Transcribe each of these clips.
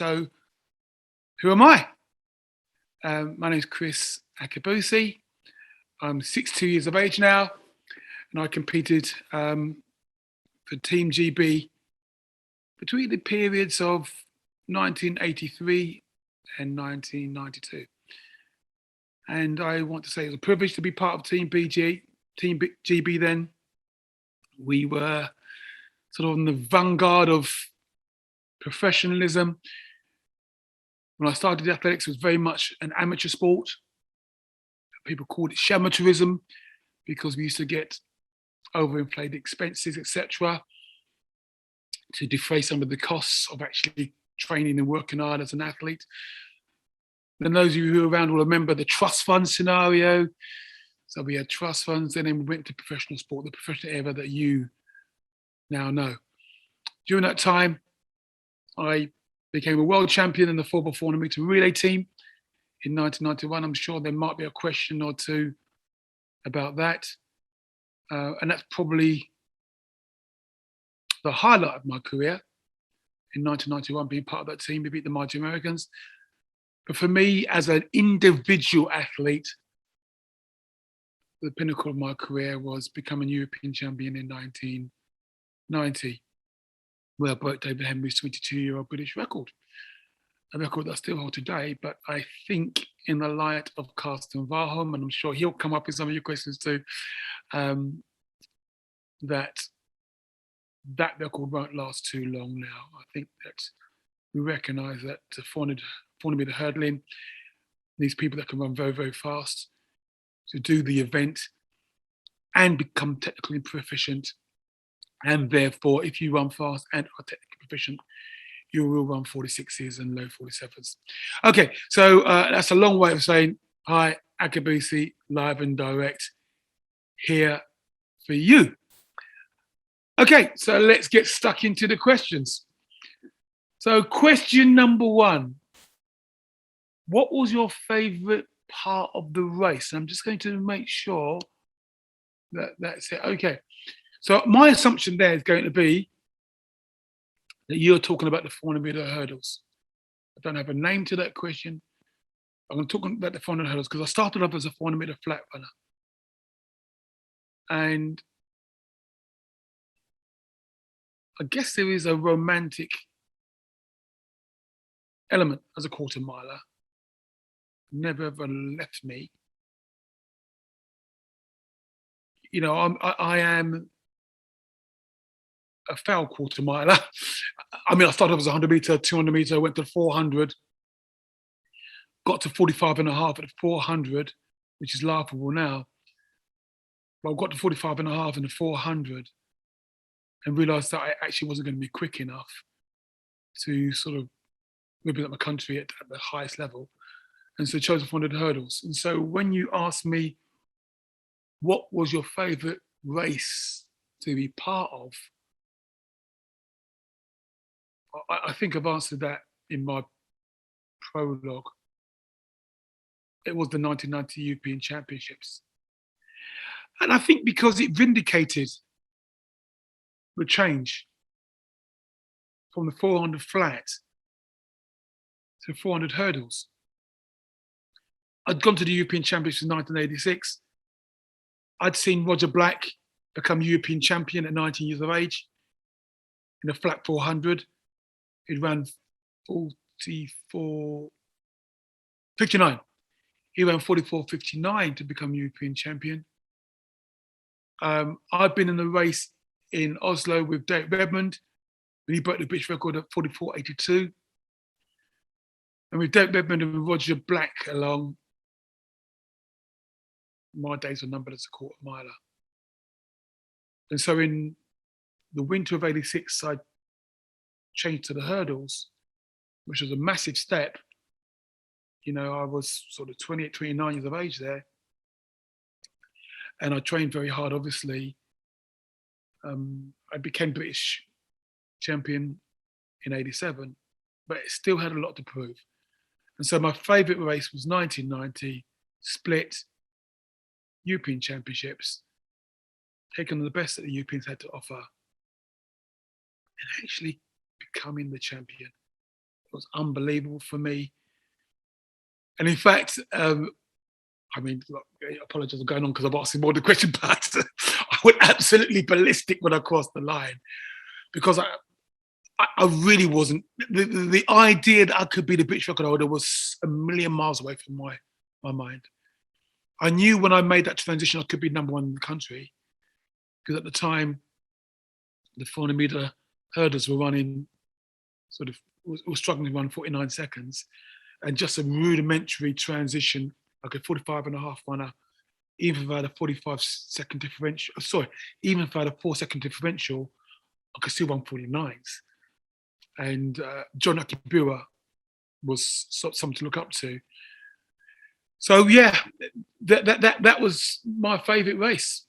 So, who am I? My name is Kriss Akabusi. I'm 62 years of age now, and I competed for Team GB between the periods of 1983 and 1992. And I want to say it was a privilege to be part of Team GB then. We were sort of on the vanguard of professionalism. When I started athletics, it was very much an amateur sport. People called it amateurism because we used to get overinflated expenses, etc., to defray some of the costs of actually training and working hard as an athlete. Then those of you who are around will remember the trust fund scenario. So we had trust funds, and then we went to professional sport, the professional era that you now know. During that time, I became a world champion in the 4x400 meter relay team in 1991. I'm sure there might be a question or two about that. And that's probably the highlight of my career in 1991, being part of that team. We beat the Mighty Americans. But for me, as an individual athlete, the pinnacle of my career was becoming European champion in 1990, where I broke David Henry's 22-year-old British record, a record that I still hold today. But I think in the light of Carsten Warholm, and I'm sure he'll come up with some of your questions too, that record won't last too long now. I think that we recognise that the 400 meter hurdling, these people that can run very, very fast to do the event and become technically proficient. And therefore, if you run fast and are technically proficient, you will run 46s and low 47s. Okay, so that's a long way of saying, hi, Akabusi, live and direct, here for you. Okay, so let's get stuck into the questions. So question number one, what was your favorite part of the race? I'm just going to make sure that that's it. Okay, so my assumption there is going to be that you're talking about the 400 meter hurdles. I don't have a name to that question. I'm going to talk about the 400 hurdles because I started off as a 400 meter flat runner. And I guess there is a romantic element as a quarter miler. Never ever left me. You know, I am a foul quarter miler. I mean, I started off as 100 meter, 200 meter, went to 400, got to 45 and a half at 400, which is laughable now. But I got to 45 and a half in the 400 and realized that I actually wasn't going to be quick enough to sort of represent my country at the highest level. And so I chose the 400 hurdles. And so when you ask me, what was your favorite race to be part of? I think I've answered that in my prologue. It was the 1990 European Championships. And I think because it vindicated the change from the 400 flat to 400 hurdles. I'd gone to the European Championships in 1986. I'd seen Roger Black become European champion at 19 years of age in a flat 400. He'd run 59. He ran 44.59 to become European champion. I've been in the race in Oslo with Derek Redmond, when he broke the British record at 44.82. And with Derek Redmond and Roger Black along, my days were numbered as a quarter miler. And so in the winter of 86, I changed to the hurdles, which was a massive step. You know, I was sort of 28, 29 years of age there. And I trained very hard, obviously. I became British champion in 87, but it still had a lot to prove. And so my favorite race was 1990, split European Championships, taking on the best that the Europeans had to offer, and actually becoming the champion. was unbelievable for me. And in fact, I mean, look, I apologize for going on because I've asked you more the question, but I went absolutely ballistic when I crossed the line because I really wasn't. The idea that I could be the British record holder was a million miles away from my mind. I knew when I made that transition I could be number one in the country because at the time the 400 meter hurdles were running was struggling to run 49 seconds, and just a rudimentary transition, like a 45 and a half runner, even without a 45-second differential, even without a 4-second differential, I could still run 49s. And John Akibura was something to look up to. So yeah, that was my favourite race,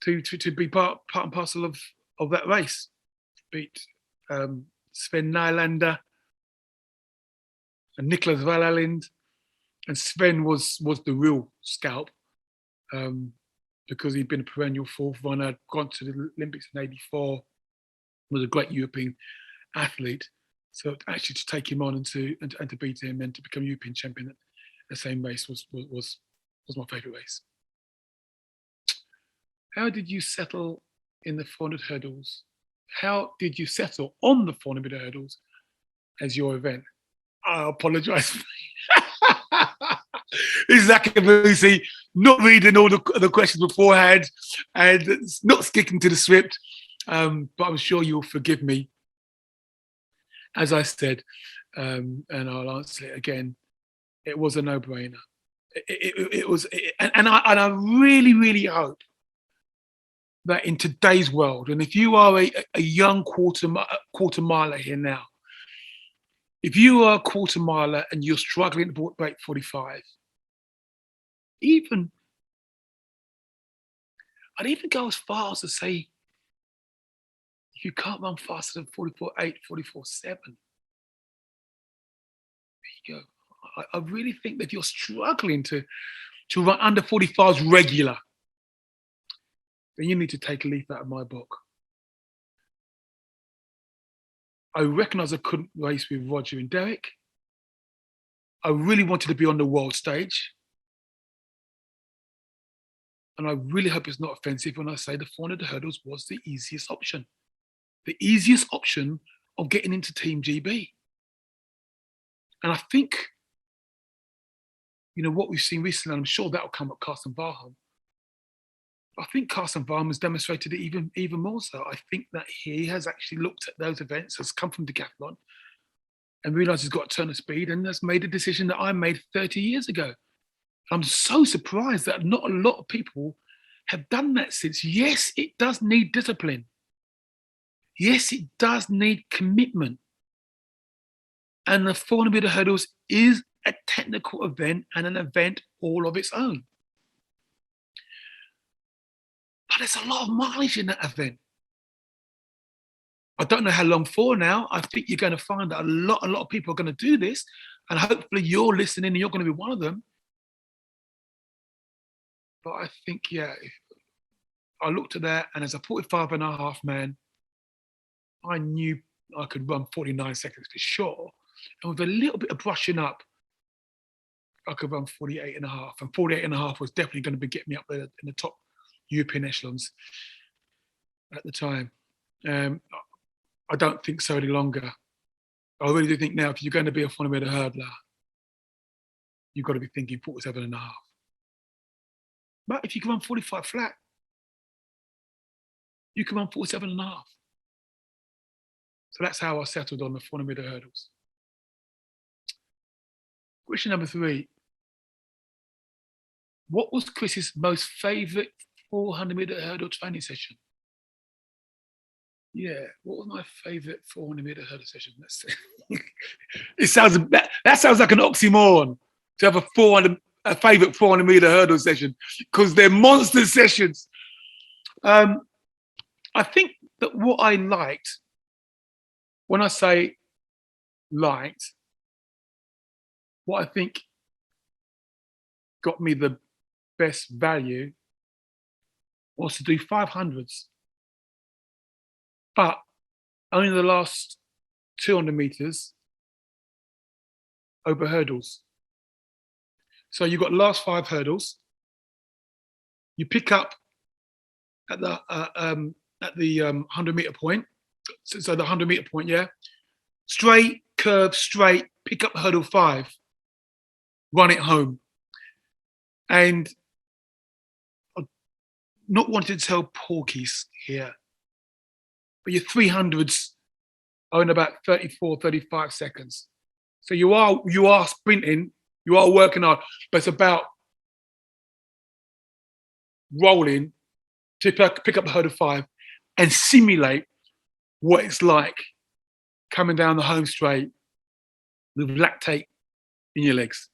to be part and parcel of that race. Beat Sven Nylander and Nicholas Valalind, and Sven was the real scalp because he'd been a perennial fourth runner, gone to the Olympics in '84, was a great European athlete. So actually to take him on and to beat him and to become European champion at the same race was my favourite race. How did you settle in the 400 hurdles? How did you settle on the 400 meter hurdles as your event? I apologise. This is Akabusi, not reading all the questions beforehand and not sticking to the script, but I'm sure you'll forgive me. As I said, and I'll answer it again, it was a no-brainer. It was, and I really, really hope that in today's world, and if you are a young quarter miler here now, if you are a quarter miler and you're struggling to break 45, I'd even go as far as to say, if you can't run faster than 44.8, 44.7, there you go. I really think that if you're struggling to run under 45s regular, then you need to take a leaf out of my book. I recognised I couldn't race with Roger and Derek. I really wanted to be on the world stage. And I really hope it's not offensive when I say the 400 hurdles was the easiest option. The easiest option of getting into Team GB. And I think, what we've seen recently, and I'm sure that'll come at Carsten Warholm. I think Carsten Warholm has demonstrated it even more so. I think that he has actually looked at those events, has come from decathlon, and realised he's got a turn of speed, and has made a decision that I made 30 years ago. I'm so surprised that not a lot of people have done that since. Yes, it does need discipline. Yes, it does need commitment. And the 400 meter hurdles is a technical event and an event all of its own. But there's a lot of mileage in that event. I don't know how long for now. I think you're going to find that a lot of people are going to do this, and hopefully you're listening and you're going to be one of them. But I think, I looked at that, and as a 45 and a half man, I knew I could run 49 seconds for sure. And with a little bit of brushing up, I could run 48 and a half. And 48 and a half was definitely going to be getting me up there in the top European echelons at the time. I don't think so any longer. I really do think now, if you're going to be a 400 meter hurdler, you've got to be thinking 47 and a half. But if you can run 45 flat, you can run 47 and a half. So that's how I settled on the 400 meter hurdles. Question number 3. What was Kriss's most favourite 400 meter hurdle training session? Yeah, what was my favourite 400 meter hurdle session? That sounds like an oxymoron to have a favourite 400 meter hurdle session, because they're monster sessions. I think that what I liked, when I say liked, what I think got me the best value was to do 500s, but only the last 200 meters over hurdles. So you've got the last 5 hurdles. You pick up at the 100-meter point. So the 100-meter point, yeah. Straight, curve, straight, pick up hurdle 5, run it home. And I'm not wanting to tell porkies here, but your 300s are in about 34, 35 seconds. So you are sprinting, you are working hard, but it's about rolling to pick up the hurdle 5 and simulate what it's like coming down the home straight with lactate in your legs.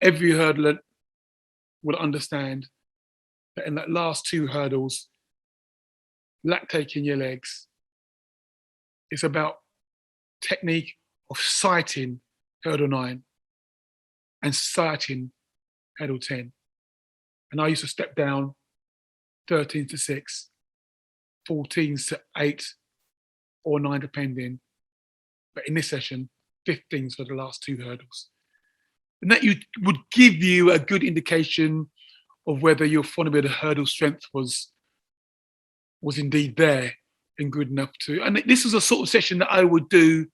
Every hurdler will understand that in that last 2 hurdles, lactate in your legs, it's about technique of sighting hurdle 9 and sighting hurdle 10. And I used to step down 13 to 6, 14 to 8 or 9 depending. But in this session, 15s for the last 2 hurdles. And that would give you a good indication of whether your fundamental hurdle strength was indeed there and good enough to. And this was a sort of session that I would do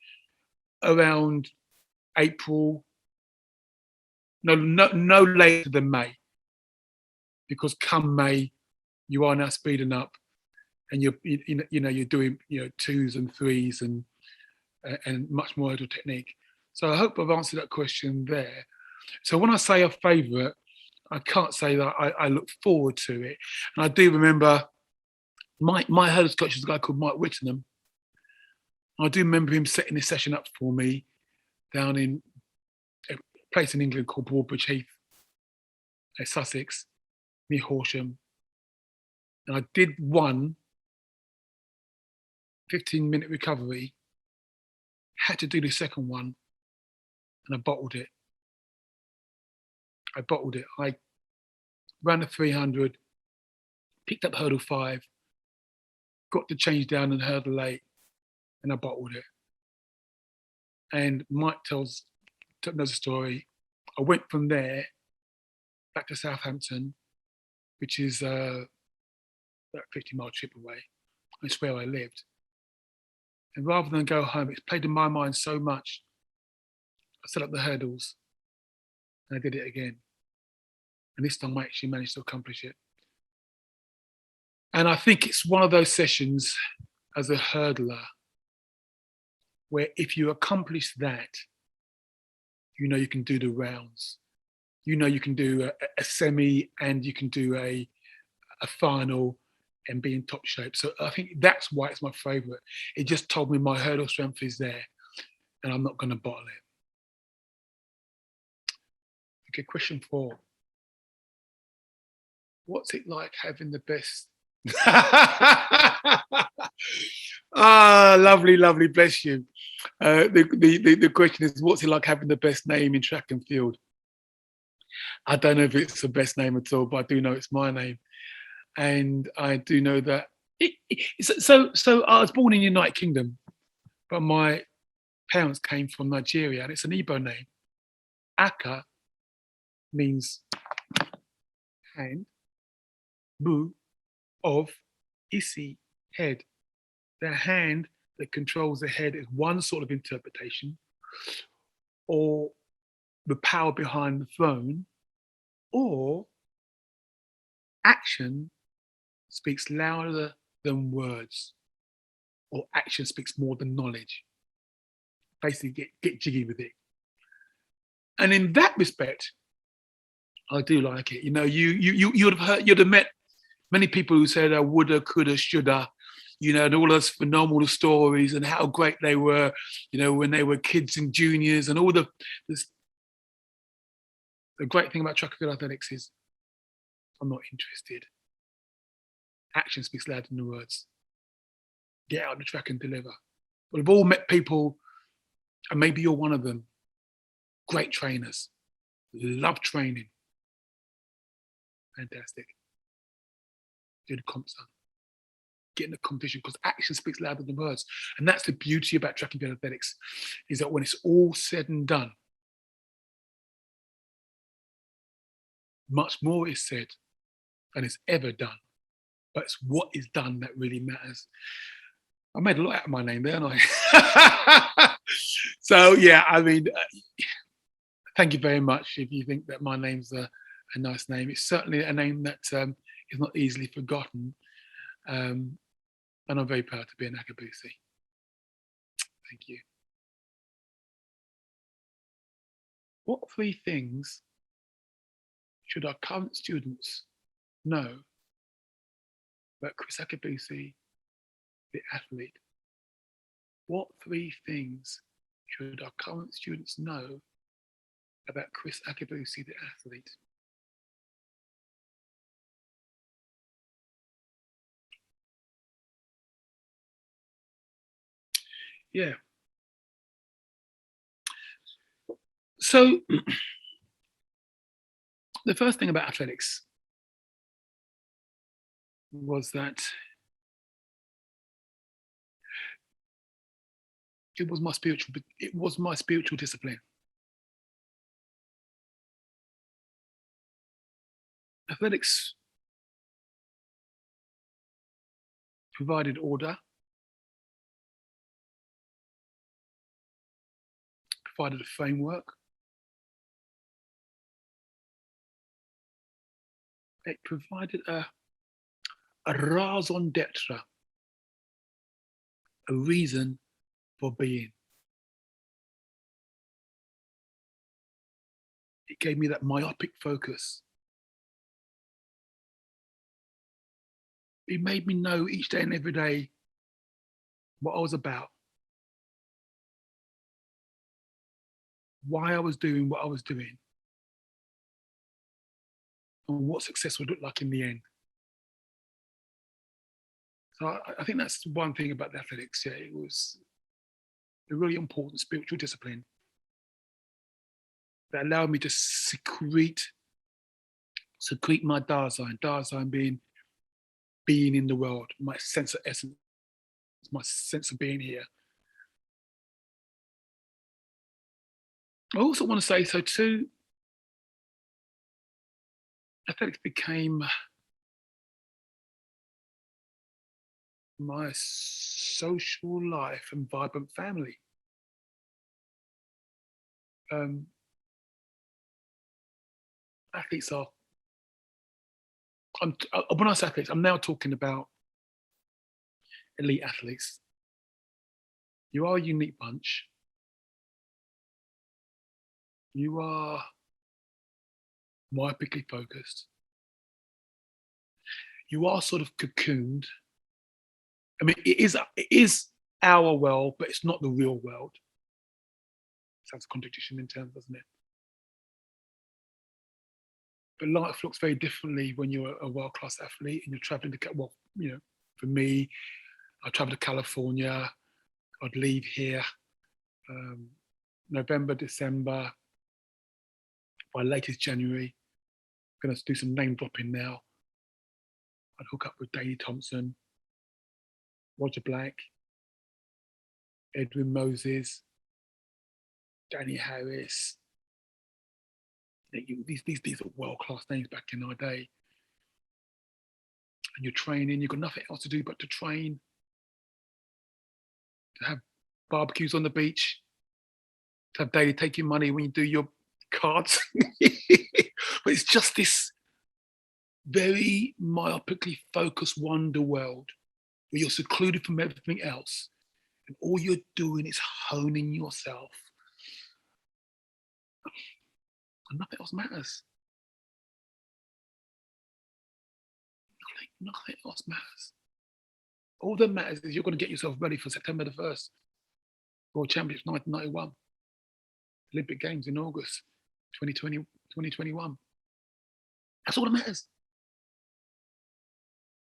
around April, no later than May, because come May, you are now speeding up, and you're doing 2s and 3s and much more hurdle technique. So I hope I've answered that question there. So when I say a favourite, I can't say that I look forward to it. And I do remember my hurdle coach is a guy called Mike Whittenham. I do remember him setting this session up for me down in a place in England called Broadbridge Heath, Sussex, near Horsham. And I did one 15-minute recovery, had to do the second one, and I bottled it. I ran the 300, picked up hurdle 5, got to change down and hurdle 8, and I bottled it. And Mike knows the story. I went from there back to Southampton, which is about a 50-mile trip away. It's where I lived. And rather than go home, it's played in my mind so much. I set up the hurdles and I did it again. And this time I actually managed to accomplish it. And I think it's one of those sessions as a hurdler where if you accomplish that, you can do the rounds. You can do a semi and you can do a final and be in top shape. So I think that's why it's my favourite. It just told me my hurdle strength is there and I'm not going to bottle it. Okay, question 4. What's it like having the best? Lovely, lovely, bless you. The question is, what's it like having the best name in track and field? I don't know if it's the best name at all, but I do know it's my name. And I do know that. So I was born in the United Kingdom, but my parents came from Nigeria, and it's an Igbo name. Aka means hand, bu of, isi, head. The hand that controls the head is one sort of interpretation, or the power behind the throne, or action speaks louder than words, or action speaks more than knowledge. Basically, get jiggy with it. And in that respect, I do like it. You'd have met many people who said woulda, coulda, shoulda, and all those phenomenal stories and how great they were, when they were kids and juniors, and all the great thing about track and field athletics is I'm not interested. Action speaks louder than the words. Get out on the track and deliver. But we've all met people, and maybe you're one of them, great trainers, love training. Fantastic. Do the comp, son. get in the competition, because action speaks louder than words. And that's the beauty about track and field athletics, is that when it's all said and done, much more is said than is ever done. But it's what is done that really matters. I made a lot out of my name there, and I. So yeah, I mean, thank you very much. If you think that my name's a nice name, it's certainly a name that is not easily forgotten, and I'm very proud to be an Akabusi. Thank you. What 3 things should our current students know about Kriss Akabusi, the athlete? What 3 things should our current students know about Kriss Akabusi, the athlete? Yeah. So the first thing about athletics was that it was my spiritual discipline. Athletics provided order, provided a framework. It provided a raison d'etre, a reason for being. It gave me that myopic focus. It made me know each day and every day what I was about, why I was doing what I was doing, and what success would look like in the end. So I think that's one thing about the athletics. Yeah, it was a really important spiritual discipline that allowed me to secrete my Dasein being in the world, my sense of essence, my sense of being here. I also want to say, so too, athletics became my social life and vibrant family. Athletes are, when I say athletes, I'm now talking about elite athletes. You are a unique bunch. You are myopically focused. You are sort of cocooned. I mean, it is our world, but it's not the real world. Sounds a contradiction in terms, doesn't it? But life looks very differently when you're a world-class athlete and you're traveling to, well, you know, for me, I travel to California. I'd leave here November, December, by latest January. I'm going to do some name dropping now. I'd hook up with Daley Thompson, Roger Black, Edwin Moses, Danny Harris. These are world-class names back in our day. And you're training, you've got nothing else to do but to train, to have barbecues on the beach, to have Daley take your money when you do your cards. But it's just this very myopically focused wonder world where you're secluded from everything else. And all you're doing is honing yourself. And nothing else matters. Nothing else matters. All that matters is you're going to get yourself ready for September the 1st, World Championships 1991, Olympic Games in August 2021. That's all that matters.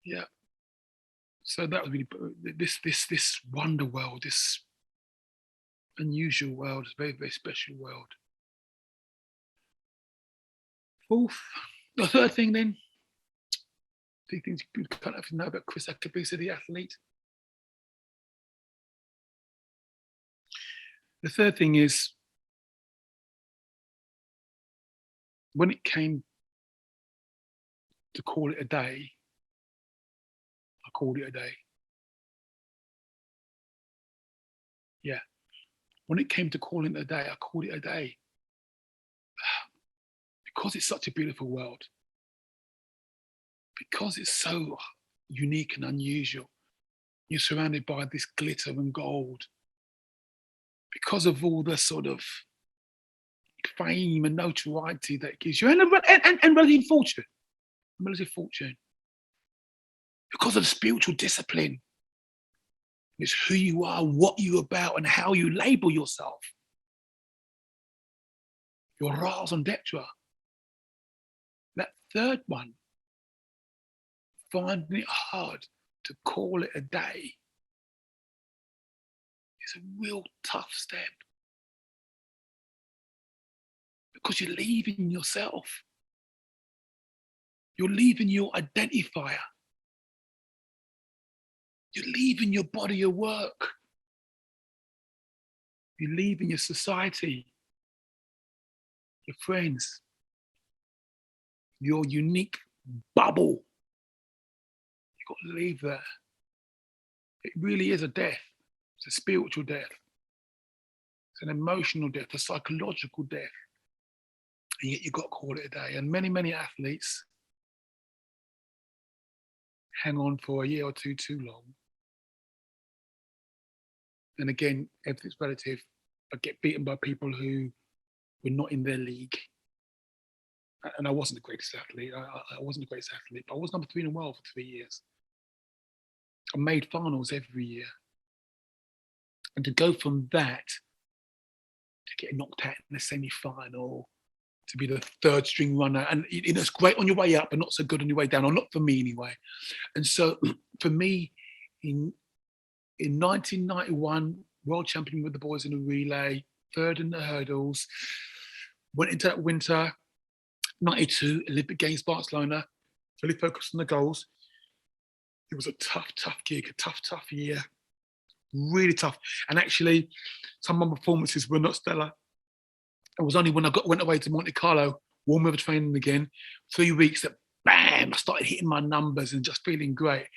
Yeah. So that was really this wonder world, this unusual world, this very, very special world. The third thing then Three things you can't have to know about Kriss Akabusi, the athlete. The third thing is, when it came to call it a day, I called it a day. Yeah. When it came to calling it a day, I called it a day. Because it's such a beautiful world. Because it's so unique and unusual. You're surrounded by this glitter and gold. Because of all the sort of fame and notoriety that it gives you, and relative fortune. Relative fortune. Because of the spiritual discipline. It's who you are, what you're about, and how you label yourself. Your raison d'etre. That third one, finding it hard to call it a day, is a real tough step. Because you're leaving yourself. You're leaving your identifier. You're leaving your body of work. You're leaving your society, your friends, your unique bubble. You've got to leave there. It really is a death. It's a spiritual death. It's an emotional death, a psychological death. And yet you've got to call it a day. And many, many athletes hang on for a year or two too long. And again, everything's relative, but get beaten by people who were not in their league. And I wasn't the greatest athlete. I wasn't the greatest athlete, but I was number 3 in the world for 3 years. I made finals every year. And to go from that to get knocked out in the semi-final, to be the third string runner, and it's great on your way up, but not so good on your way down, or not for me anyway. And so for me, in 1991, world champion with the boys in the relay, third in the hurdles, went into that winter, 92, Olympic Games Barcelona, fully focused on the goals. It was a tough, tough gig, a tough, tough year, really tough. And actually, some of my performances were not stellar. It was only when I went away to Monte Carlo, warm weather training again, 3 weeks, that bam, I started hitting my numbers and just feeling great.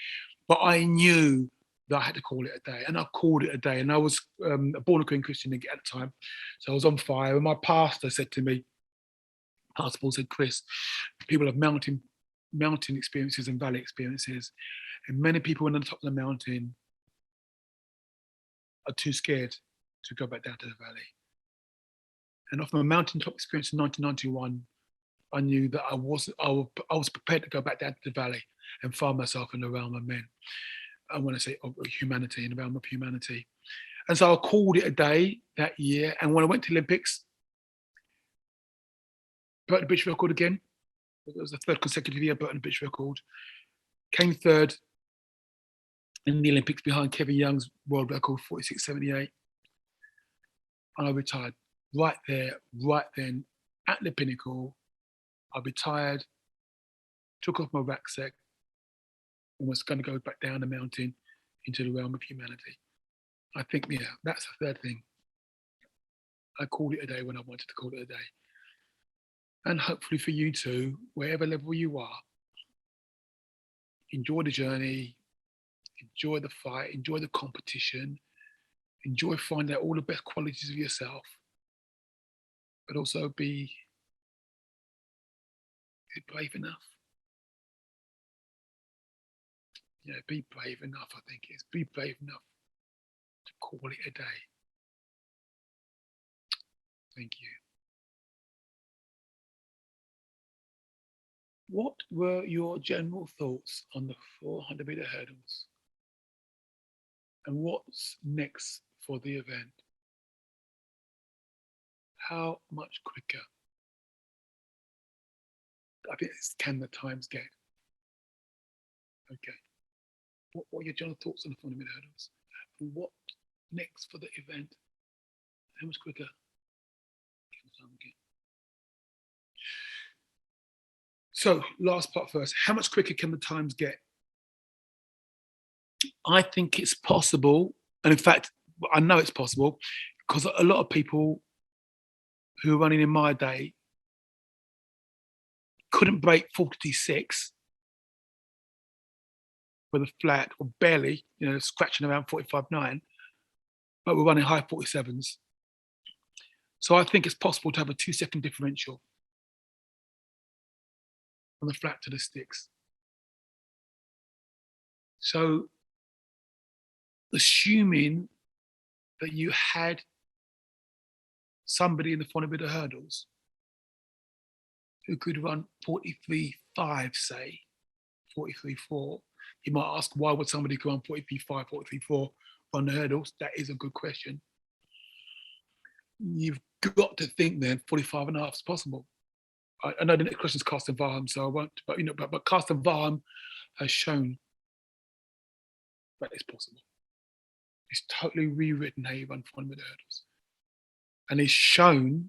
But I knew that I had to call it a day, and I called it a day. And I was a born-again Christian at the time, so I was on fire. And my pastor said to me, Pastor Paul said, Kriss, people have mountain experiences and valley experiences, and many people when on the top of the mountain are too scared to go back down to the valley. And off my mountaintop experience in 1991, I knew that I was prepared to go back down to the valley and find myself in the realm of men. And when I say of humanity, in the realm of humanity. And so I called it a day that year. And when I went to Olympics, broke the British record again. It was the third consecutive year, broke the British record. Came third in the Olympics behind Kevin Young's world record, 46.78. And I retired right there, right then, at the pinnacle. I retired, took off my rucksack, and was going to go back down the mountain into the realm of humanity. I think, yeah, that's the third thing. I called it a day when I wanted to call it a day. And hopefully for you too, wherever level you are, enjoy the journey, enjoy the fight, enjoy the competition, enjoy finding out all the best qualities of yourself, but also be brave enough. Yeah, be brave enough, I think it is. Be brave enough to call it a day. Thank you. What were your general thoughts on the 400-meter hurdles? And what's next for the event? How much quicker? I think can the times get? Okay. What are your general thoughts on the 400-meter hurdles? And what next for the event? How much quicker can the time get? So last part first, how much quicker can the times get? I think it's possible. And in fact, I know it's possible because a lot of people who were running in my day couldn't break 46 with a flat or barely, scratching around 45.9, but we're running high 47s. So I think it's possible to have a 2-second differential from the flat to the sticks. So assuming that you had somebody in the front of the hurdles who could run 43.5, say, 43.4, you might ask, why would somebody who run 43.5, 43.4 run the hurdles? That is a good question. You've got to think then 45.5 is possible. I know the next question is Carsten Warholm, so I won't, but Carsten Warholm has shown that it's possible. He's totally rewritten how you run 400 hurdles. And he's shown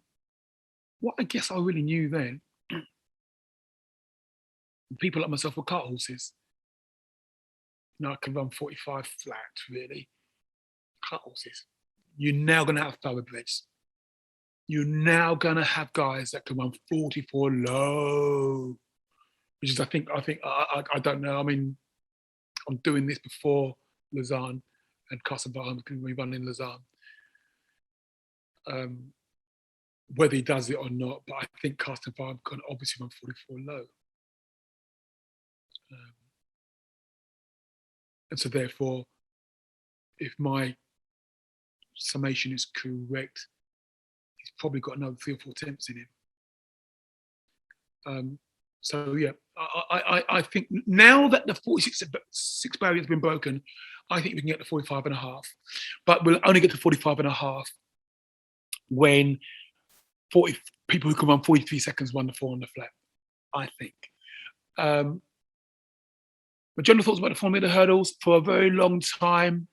what I guess I really knew then. People like myself were cart horses. I can run 45 flat, really. Cart horses. You're now going to have thoroughbreds. You're now going to have guys that can run 44 low, which is, I don't know. I mean, I'm doing this before Lausanne, and Carsten Warholm is going to be running Lausanne. Whether he does it or not, but I think Carsten Warholm can obviously run 44 low. And so therefore, if my summation is correct, he's probably got another 3 or 4 attempts in him. So yeah, I think now that the 46 barrier has been broken, I think we can get to 45.5, but we'll only get to 45.5 when 40 people who can run 43 seconds run the 4 on the flat, I think. My general thoughts about the 400 meter hurdles: for a very long time,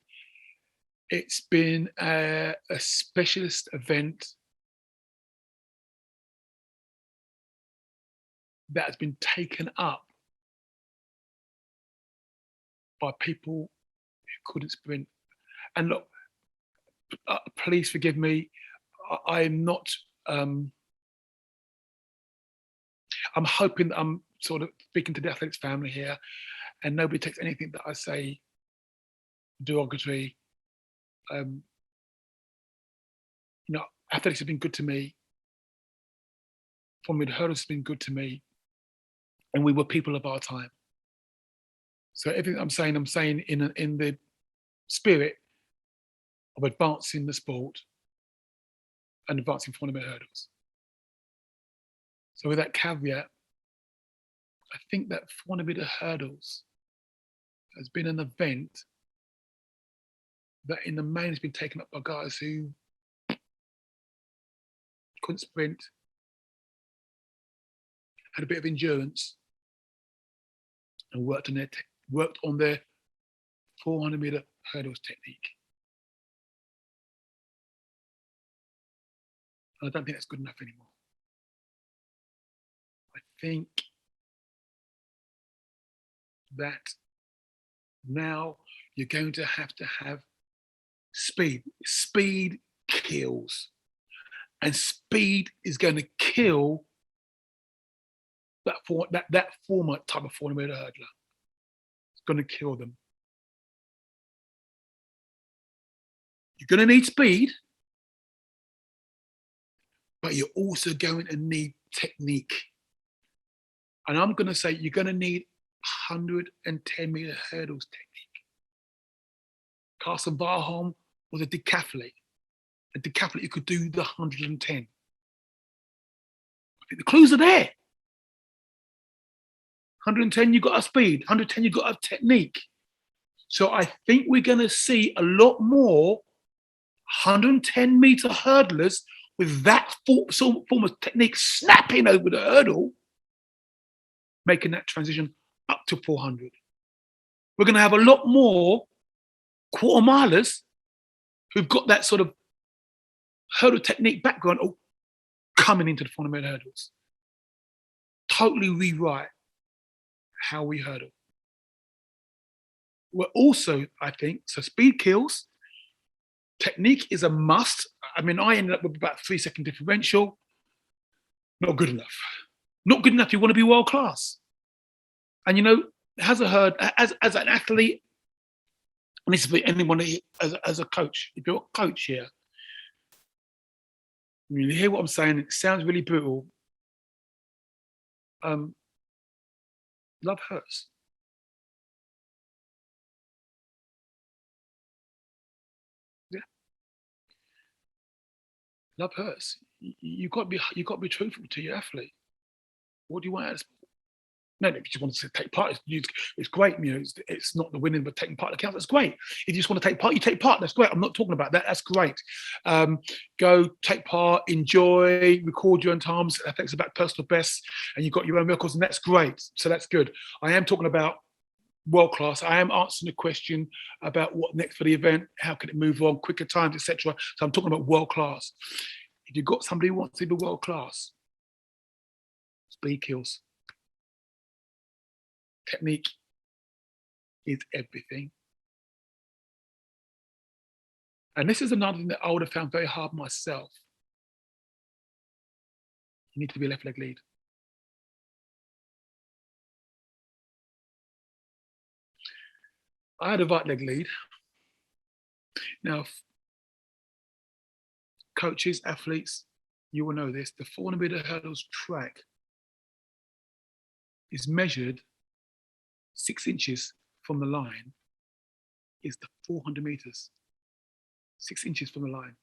it's been a specialist event that has been taken up by people who couldn't sprint. And look, please forgive me, I'm not, I'm hoping that I'm sort of speaking to the athletics family here, and nobody takes anything that I say derogatory. Athletics have been good to me. 400 hurdles has been good to me, and we were people of our time. So everything I'm saying in the spirit of advancing the sport and advancing 400 hurdles. So with that caveat, I think that 400 hurdles has been an event that in the main has been taken up by guys who couldn't sprint, had a bit of endurance, and worked on their 400 meter hurdles technique. And I don't think that's good enough anymore. I think that now you're going to have speed. Speed kills. And speed is going to kill that former type of 400 meter hurdler. It's going to kill them. You're going to need speed, but you're also going to need technique. And I'm going to say you're going to need 110 meter hurdles technique. Carsten Warholm was a decathlete. A decathlete who could do the 110. I think the clues are there. 110, you got a speed. 110, you got a technique. So I think we're going to see a lot more 110 meter hurdlers with that form of technique snapping over the hurdle, making that transition up to 400. We're going to have a lot more quarter milers who've got that sort of hurdle technique background coming into the 400 meter hurdles. totally rewrite how we hurdle. We're also, I think, so speed kills. Technique is a must. I mean, I ended up with about 3-second differential. Not good enough. Not good enough. You want to be world class. And as an athlete, and this is for anyone as a coach, if you're a coach here, you hear what I'm saying, it sounds really brutal. Love hurts. Yeah, love hurts. You got to be truthful to your athlete. What do you want out of sport? No, if you just want to take part, it's great. It's not the winning, but taking part that counts. That's great. If you just want to take part, you take part. That's great. I'm not talking about that. That's great. Go take part, enjoy, record your own times. That affects about personal best, and you've got your own records, and that's great. So that's good. I am talking about world class. I am answering the question about what next for the event, how can it move on, quicker times, etc. So I'm talking about world class. If you've got somebody who wants to be world class, speed kills. Technique is everything. And this is another thing that I would have found very hard myself. You need to be a left leg lead. I had a right leg lead. Now, coaches, athletes, you will know this, the 400-meter hurdles track is measured 6 inches from the line is the 400 meters. 6 inches from the line.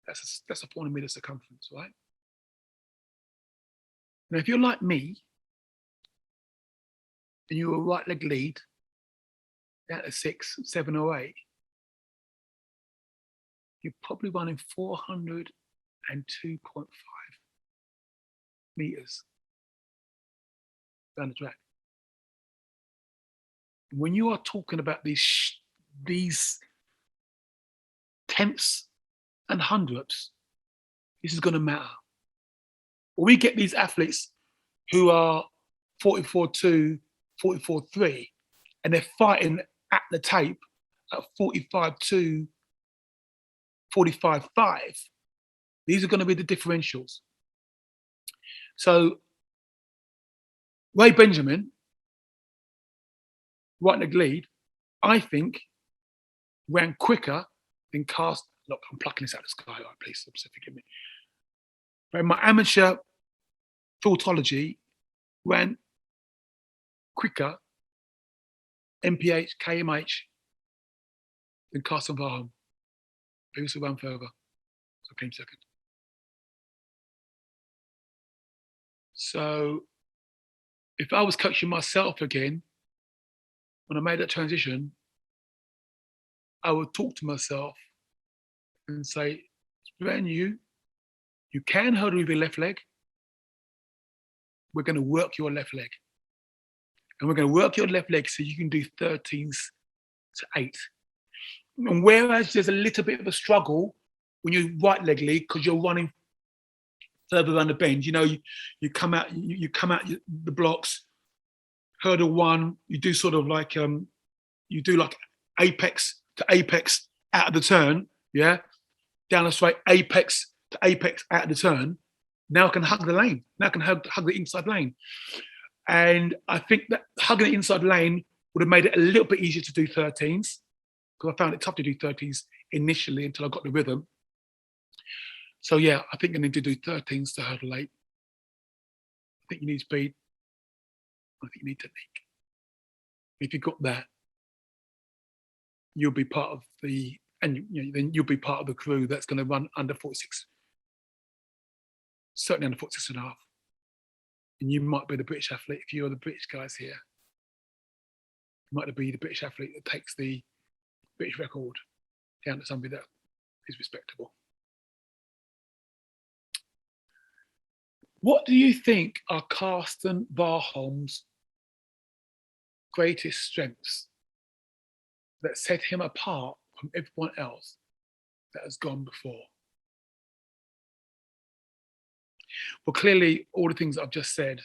That's a 400-meter circumference, right? Now, if you're like me, and you're a right leg lead, down to 6, 7, or 8, you're probably running 402.5 meters down the track. When you are talking about these tenths and hundredths, this is going to matter. When we get these athletes who are 44.2, 44.3, and they're fighting at the tape at 45.2, 45.5, these are going to be the differentials. So Ray Benjamin, right leg lead, I think ran quicker than Carsten. Look, I'm plucking this out of the sky, right, please forgive me. But my amateur thoughtology ran quicker, MPH, KMH, than Carsten Warholm. He also ran further, so I came second. So if I was coaching myself again, when I made that transition, I would talk to myself and say, it's brand new. You can hurdle with your left leg. We're going to work your left leg. And we're going to work your left leg so you can do 13s to 8. And whereas there's a little bit of a struggle when you're right leg lead because you're running further around the bend, you come out, the blocks, hurdle 1, you do sort of like, you do like apex to apex out of the turn, yeah? Down the straight, apex to apex out of the turn. Now I can hug the lane. Now I can hug the inside lane. And I think that hugging the inside lane would have made it a little bit easier to do 13s because I found it tough to do 13s initially until I got the rhythm. So yeah, I think I need to do 13s to hurdle 8. I think you need speed. I think you need technique. If you've got that, you'll be part of then you'll be part of the crew that's going to run under 46. Certainly under 46.5. And you might be the British athlete, if you're the British guys here, you might be the British athlete that takes the British record down to somebody that is respectable. What do you think are Carsten Warholm's greatest strengths that set him apart from everyone else that has gone before? Well, clearly, all the things that I've just said,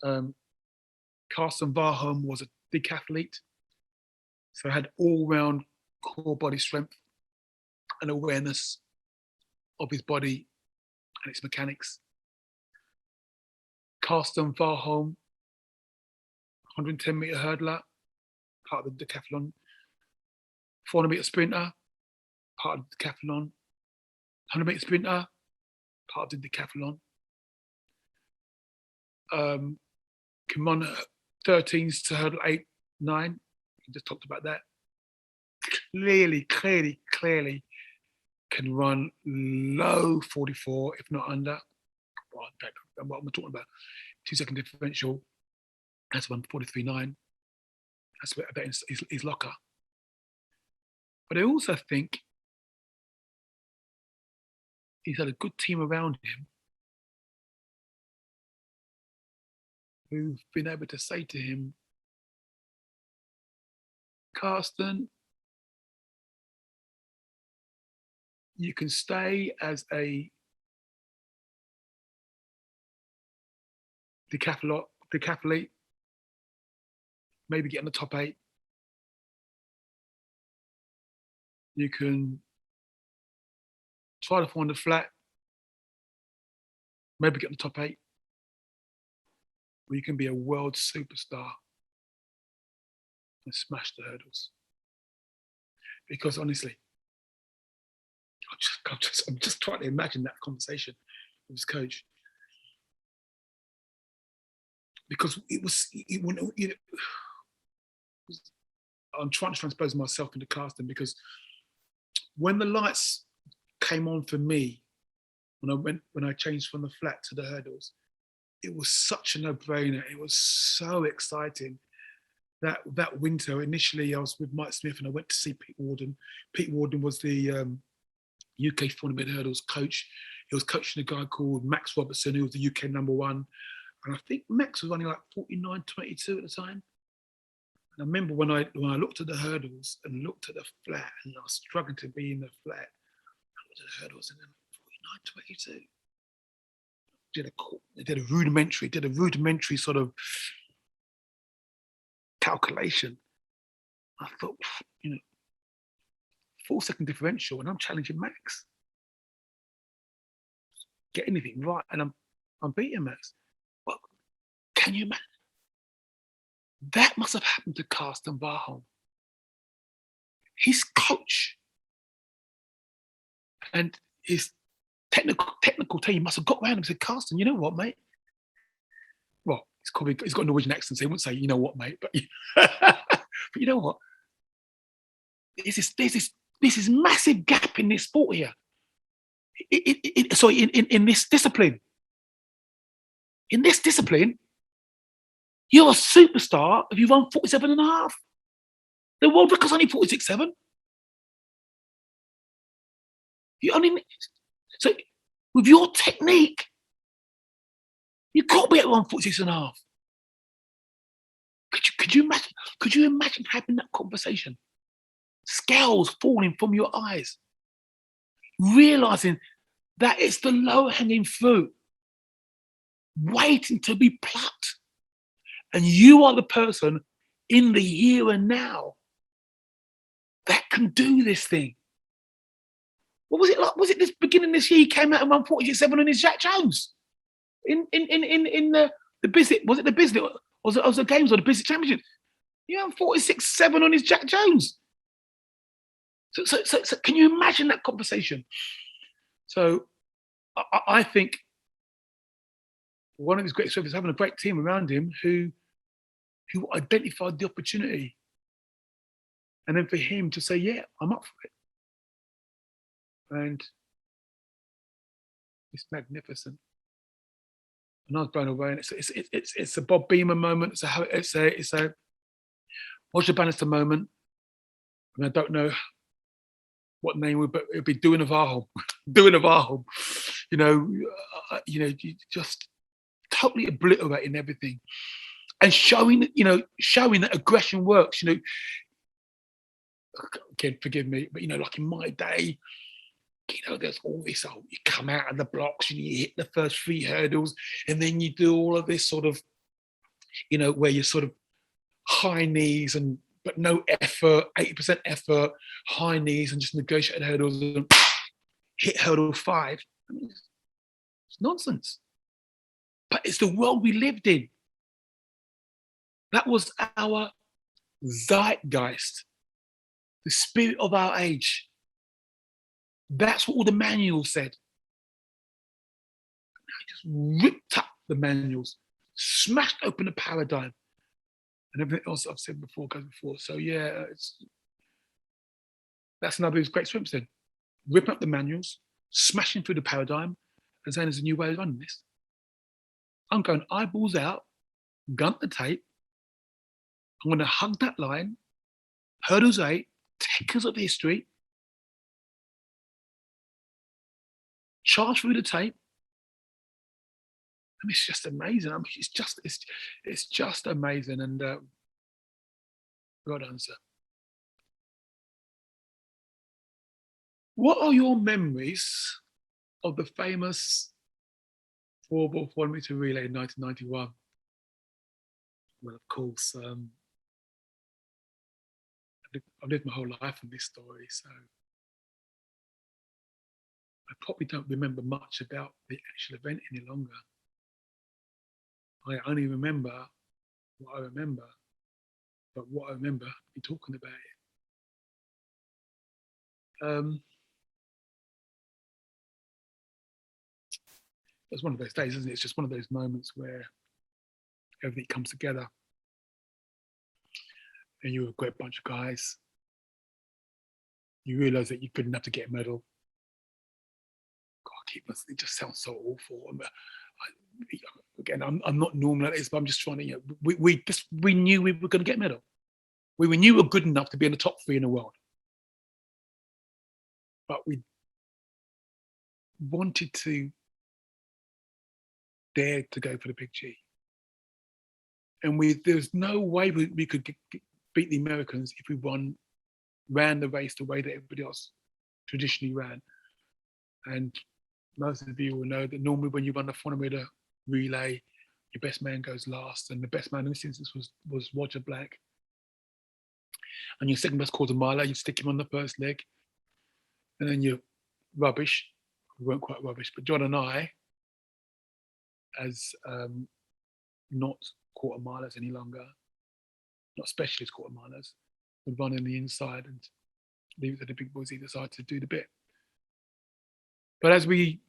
um, Carsten Warholm was a decathlete, so had all-round core body strength and awareness of his body and its mechanics. Carsten Warholm, 110-meter hurdler, part of the decathlon. 400-meter sprinter, part of the decathlon. 100-meter sprinter, part of the decathlon. Can run 13s to hurdle 8, 9. We just talked about that. Clearly can run low 44, if not under. Well, what am I talking about? 2-second differential. That's run 43.9. That's what I bet his locker. But I also think he's had a good team around him who've been able to say to him, Carsten, you can stay as a decathlete, maybe get in the top 8. You can try the 400 flat, maybe get in the top 8. Or you can be a world superstar and smash the hurdles. Because honestly, I'm just trying to imagine that conversation with his coach. Because I'm trying to transpose myself into Carsten, because when the lights came on for me, when I changed from the flat to the hurdles, it was such a no-brainer. It was so exciting. That winter, initially I was with Mike Smith and I went to see Pete Warden. Pete Warden was the UK 400-meter hurdles coach. He was coaching a guy called Max Robertson, who was the UK #1. And I think Max was only like 49.22 at the time. And I remember when I looked at the hurdles and looked at the flat, and I was struggling to be in the flat, I looked at the hurdles and then 49.22. Did a rudimentary sort of calculation. I thought, 4-second differential, and I'm challenging Max. Get anything right, and I'm beating Max. Well, can you imagine? That must have happened to Carsten Warholm. His coach and his technical team must have got around him and said, Carsten, you know what, mate? Well, he's got a Norwegian accent, so he wouldn't say, you know what, mate, but but you know what? There's this massive gap in this sport here. In this discipline. In this discipline, you're a superstar if you run 47.5. The world record's only 46.7. So with your technique, you can't be at 146.5. Could you imagine? Could you imagine having that conversation? Scales falling from your eyes, realizing that it's the low-hanging fruit, waiting to be plucked, and you are the person in the here and now that can do this thing. What was it like? Was it this beginning this year? He came out and won 46.7 on his Jack Jones in the Bislett. Was it the Bislett? Or was it the Games or the Bislett Championship? He won 46.7 on his Jack Jones. So can you imagine that conversation? So I think one of his great strengths is having a great team around him who identified the opportunity, and then for him to say, "Yeah, I'm up for it," and it's magnificent. And I was blown away. And it's a Bob Beamer moment. It's a Roger Bannister moment. I mean, I don't know what name would, but it'd be doing a Warholm, doing a Warholm. You just totally obliterating everything, and showing that aggression works. Again, forgive me, but like in my day, there's all this, you come out of the blocks and you hit the first 3 hurdles, and then you do all of this sort of, where you're sort of high knees but no effort, 80% effort, high knees and just negotiate hurdles and hit hurdle 5. I mean, it's nonsense. But it's the world we lived in. That was our zeitgeist, the spirit of our age. That's what all the manuals said. I just ripped up the manuals, smashed open the paradigm, and everything else I've said before goes before. So yeah, that's another of his great strengths then. Ripping up the manuals, smashing through the paradigm, and saying there's a new way of running this. I'm going eyeballs out, gun the tape. I'm going to hug that line, hurdles 8, takers of history, charge through the tape. I mean, it's just amazing. I mean, it's just amazing. And well done, sir. What are your memories of the famous 4x 400 meter relay in 1991? Well, of course, I've lived my whole life in this story, so I probably don't remember much about the actual event any longer. I only remember what I remember, but what I remember, be talking about it. It's one of those days, isn't it? It's just one of those moments where everything comes together. And you're a great bunch of guys. You realise that you're good enough to get a medal. God, it just sounds so awful. Again, I'm not normal at this, but I'm just trying to, we knew we were going to get a medal. We knew we were good enough to be in the top 3 in the world. But we wanted to dare to go for the big G. And there's no way we could beat the Americans if we ran the race the way that everybody else traditionally ran. And most of you will know that normally when you run a 400 meter relay, your best man goes last, and the best man in this instance was Roger Black. And your second best quarter miler, you stick him on the first leg, and then you're rubbish. We weren't quite rubbish, but John and I, as not quarter milers any longer, not specialist quarter milers, would run in the inside and leave it to the big boys either side to do the bit. But as we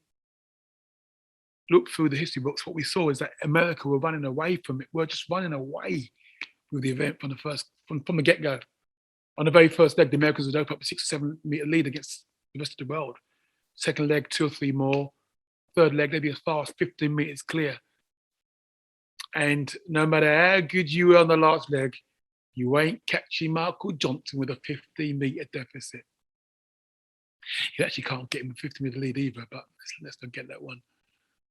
looked through the history books, what we saw is that America were running away from it. We're just running away with the event from the get-go. On the very first leg, the Americans would open up a 6 or 7 meter lead against the rest of the world. Second leg, 2 or 3 more. Third leg, they'd be as far as 15 meters clear. And no matter how good you were on the last leg, you ain't catching Michael Johnson with a 15 meter deficit. You actually can't get him with 50 meter lead either, but let's not get that one.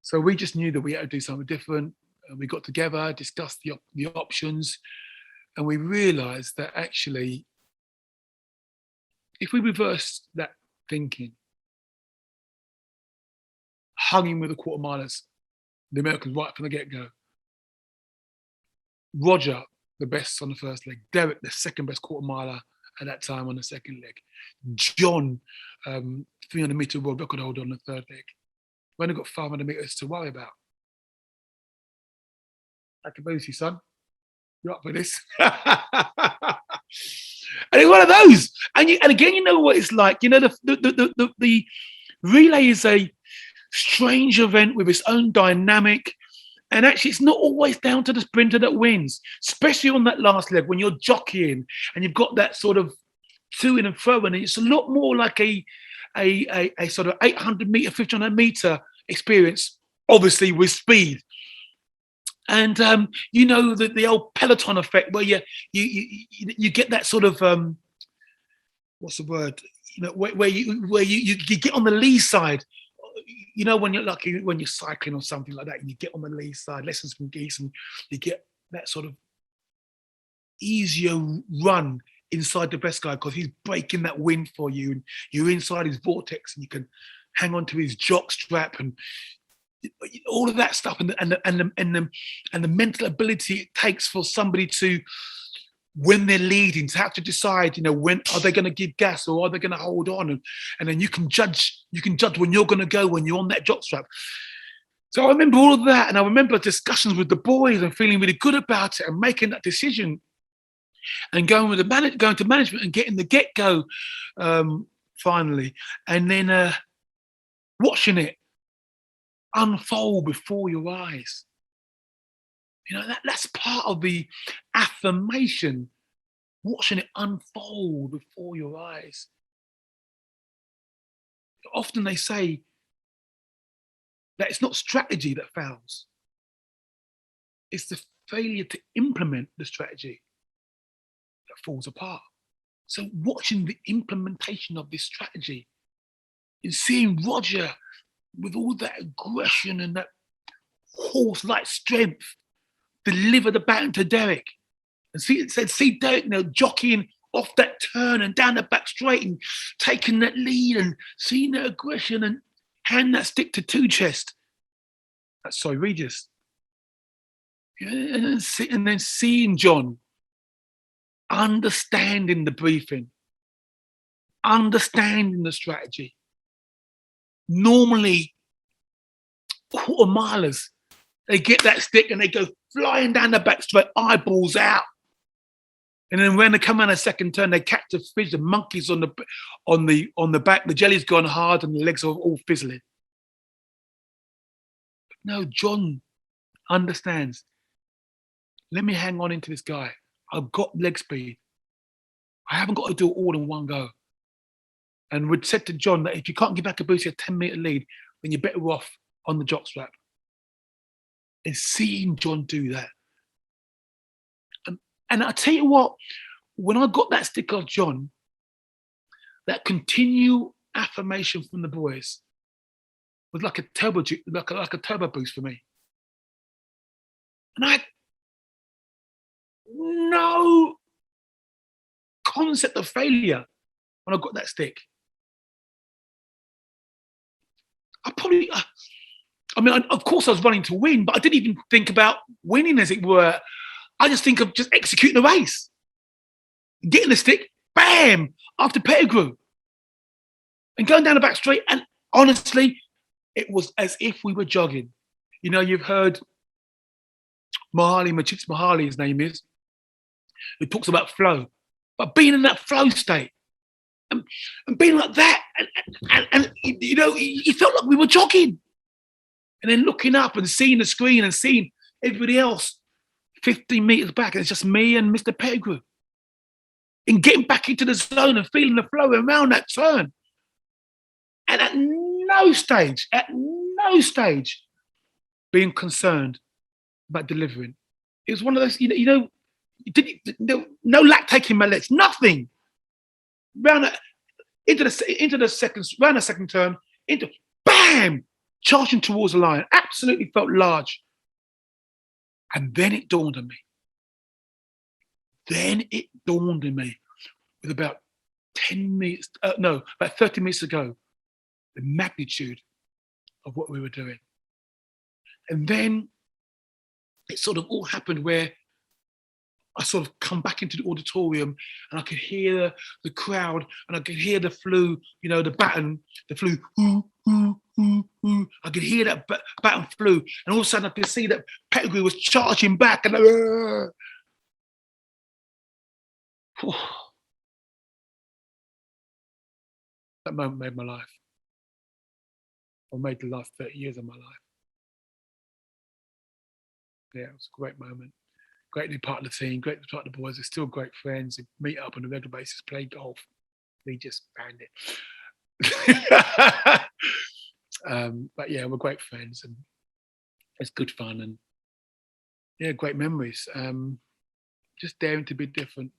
So we just knew that we had to do something different. And we got together, discussed the options, and we realized that actually, if we reversed that thinking, hung in with the quarter milers, the Americans right from the get-go, Roger, the best on the first leg, Derek, the second best quarter miler at that time on the second leg, John, 300 meter world record holder on the third leg. We only got 500 meters to worry about. Akabusi, son, you're up for this. And it's one of those. And again, you know what it's like. You know, the relay is a strange event with its own dynamic. And actually, it's not always down to the sprinter that wins, especially on that last leg when you're jockeying and you've got that sort of to and fro. And it's a lot more like a sort of 800 meter, 1500 meter experience, obviously with speed. And you know, the old peloton effect where you get that sort of what's the word? You know, where you get on the lee side. You know, when you're cycling or something like that, and you get on the lee side, lessons from geese, and you get that sort of easier run inside the best guy because he's breaking that wind for you, and you're inside his vortex, and you can hang on to his jock strap and all of that stuff, and the mental ability it takes for somebody to, when they're leading, to have to decide, when are they going to give gas or are they going to hold on, and then you can judge when you're going to go when you're on that jock strap. So I remember all of that, and I remember discussions with the boys and feeling really good about it and making that decision and going to management and getting the get-go finally, and then watching it unfold before your eyes. That's part of the affirmation, watching it unfold before your eyes. Often they say that it's not strategy that fails. It's the failure to implement the strategy that falls apart. So watching the implementation of this strategy and seeing Roger with all that aggression and that horse-like strength deliver the baton to Derek, and see Derek jockeying off that turn and down the back straight and taking that lead and seeing that aggression and hand that stick to Two Chest. Sorry, Regis. And then seeing John understanding the briefing, understanding the strategy. Normally, quarter milers, they get that stick and they go flying down the back straight, eyeballs out. And then when they come on a second turn, they catch the fish, the monkeys on the back, the jelly's gone hard and the legs are all fizzling. But no, John understands. Let me hang on into this guy. I've got leg speed. I haven't got to do it all in one go. And we'd said to John that if you can't give Akabusi a 10-meter lead, then you're better off on the jockstrap. And seeing John do that. And I tell you what, when I got that stick off John, that continued affirmation from the boys was like a turbo boost for me. And I had no concept of failure when I got that stick. Of course I was running to win, but I didn't even think about winning, as it were. I just think of just executing the race. Getting the stick, bam, after Pettigrew. And going down the back straight. And honestly, it was as if we were jogging. You've heard Machitz Mahali, his name is, who talks about flow. But being in that flow state and being like that, and he felt like we were jogging. And then looking up and seeing the screen and seeing everybody else 15 meters back, and it's just me and Mr. Pettigrew. And getting back into the zone and feeling the flow around that turn. And at no stage, being concerned about delivering. It was one of those, no lack taking my legs, nothing. Into the second turn, bam, charging towards the line. Absolutely felt large. And then it dawned on me. With about 30 minutes ago, the magnitude of what we were doing. And then it sort of all happened where I sort of come back into the auditorium and I could hear the crowd and I could hear the flu, the baton, the flu, ooh, ooh, ooh, ooh. I could hear that baton flu, and all of a sudden I could see that Pettigrew was charging back, and that moment made my life, or made the last 30 years of my life. Yeah, it was a great moment. Great to be part of the team, great to be part of the boys. They're still great friends. They meet up on a regular basis, play golf. We just banned it. But yeah, we're great friends, and it's good fun, and yeah, great memories. Just daring to be different.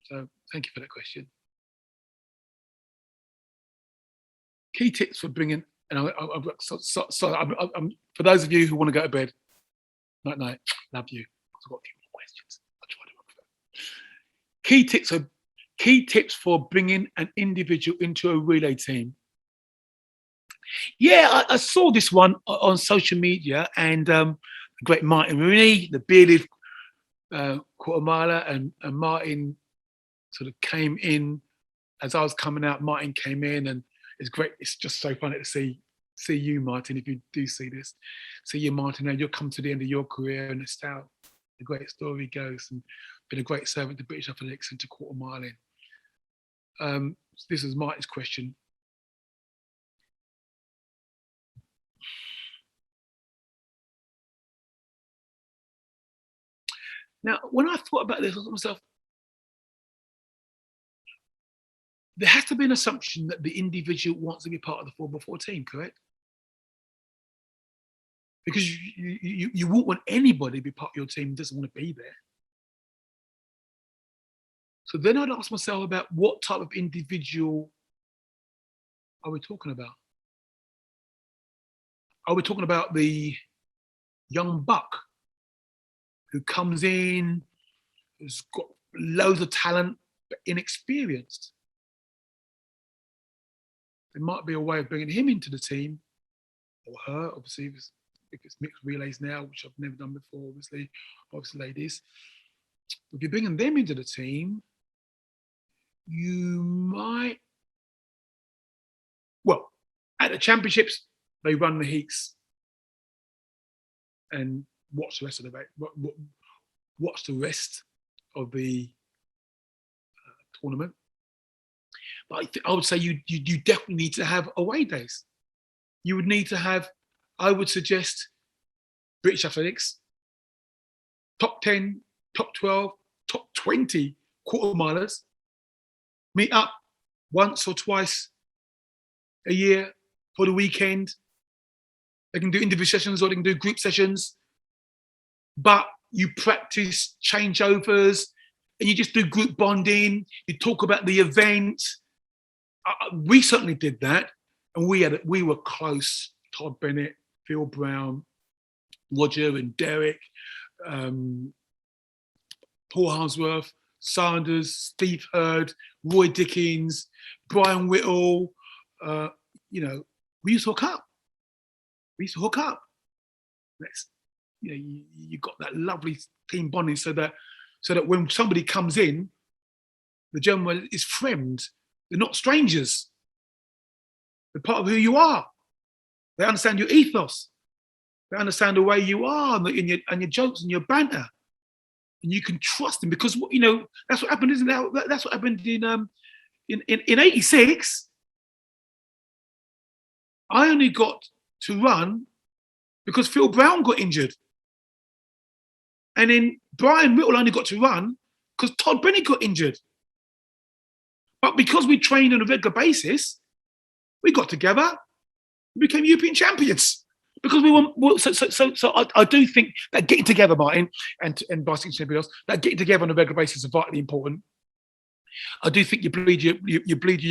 So thank you for that question. Key tips for bringing, and for those of you who want to go to bed, night, love you. I've got a few more questions. I'll try to key tips for bringing an individual into a relay team. Yeah, I saw this one on social media, and the great Martin Rooney, the bearded quarter miler, and Martin sort of came in as I was coming out. Martin came in, and it's great. It's just so funny to see you, Martin. If you do see this, see you, Martin, and you'll come to the end of your career, and it's how the great story goes, and been a great servant to British athletics and to quarter miling. This is Martin's question. Now, when I thought about this, I thought to myself, there has to be an assumption that the individual wants to be part of the 4x4 team, correct? Because you won't want anybody to be part of your team who doesn't want to be there. So then I'd ask myself about what type of individual are we talking about? Are we talking about the young buck who comes in, who's got loads of talent, but inexperienced? There might be a way of bringing him into the team, or her, obviously, if it's mixed relays now, which I've never done before, obviously ladies. If you're bringing them into the team, you might, well, at the championships, they run the heats and watch the rest of the watch the rest of the tournament. But I would say you definitely need to have away days. You would need to have, I would suggest, British athletics, top 10, top 12, top 20 quarter milers meet up once or twice a year for the weekend. They can do individual sessions or they can do group sessions, but you practice changeovers and you just do group bonding. You talk about the event. We certainly did that, and we were close. Todd Bennett, Phil Brown, Roger and Derek, Paul Harmsworth, Sanders, Steve Hurd, Roy Dickens, Brian Whittle. We used to hook up. You got that lovely team bonding, so that when somebody comes in, the gentleman is friends. They're not strangers. They're part of who you are. They understand your ethos. They understand the way you are and your jokes and your banter, and you can trust them because that's what happened, isn't it? That's what happened in '86. I only got to run because Phil Brown got injured, and then Brian Whittle only got to run because Todd Bennett got injured. But because we trained on a regular basis, we got together, we became European champions. Because we were so I do think that getting together, Martin, and bicycling champions, that getting together on a regular basis is vitally important. I do think you bleed your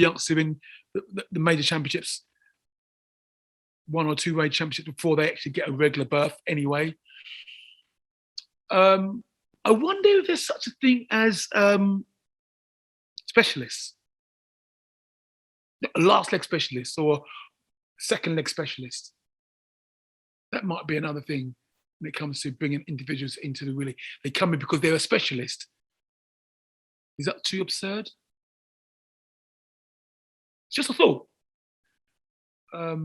youngster in the major championships, 1 or 2 major championships before they actually get a regular berth anyway. I wonder if there's such a thing as specialists, last leg specialists or second leg specialists. That might be another thing when it comes to bringing individuals into the relay. They come in because they're a specialist. Is that too absurd? It's just a thought. I